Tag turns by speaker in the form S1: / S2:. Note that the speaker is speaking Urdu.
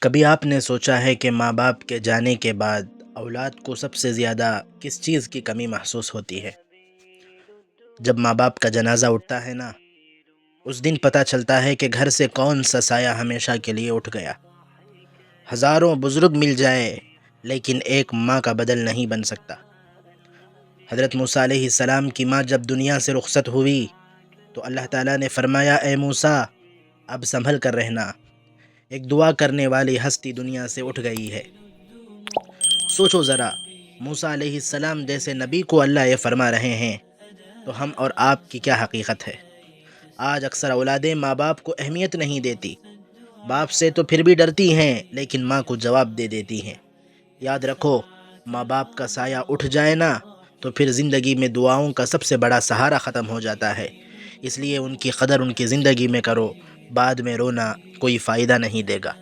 S1: کبھی آپ نے سوچا ہے کہ ماں باپ کے جانے کے بعد اولاد کو سب سے زیادہ کس چیز کی کمی محسوس ہوتی ہے؟ جب ماں باپ کا جنازہ اٹھتا ہے نا، اس دن پتہ چلتا ہے کہ گھر سے کون سا سایہ ہمیشہ کے لیے اٹھ گیا۔ ہزاروں بزرگ مل جائے لیکن ایک ماں کا بدل نہیں بن سکتا۔ حضرت موسیٰ علیہ السلام کی ماں جب دنیا سے رخصت ہوئی تو اللہ تعالیٰ نے فرمایا، اے موسیٰ اب سنبھل کر رہنا، ایک دعا کرنے والی ہستی دنیا سے اٹھ گئی ہے۔ سوچو ذرا، موسیٰ علیہ السلام جیسے نبی کو اللہ یہ فرما رہے ہیں تو ہم اور آپ کی کیا حقیقت ہے؟ آج اکثر اولادیں ماں باپ کو اہمیت نہیں دیتی، باپ سے تو پھر بھی ڈرتی ہیں لیکن ماں کو جواب دے دیتی ہیں۔ یاد رکھو، ماں باپ کا سایہ اٹھ جائے نا تو پھر زندگی میں دعاؤں کا سب سے بڑا سہارا ختم ہو جاتا ہے۔ اس لیے ان کی قدر ان کی زندگی میں کرو، بعد میں رونا کوئی فائدہ نہیں دے گا۔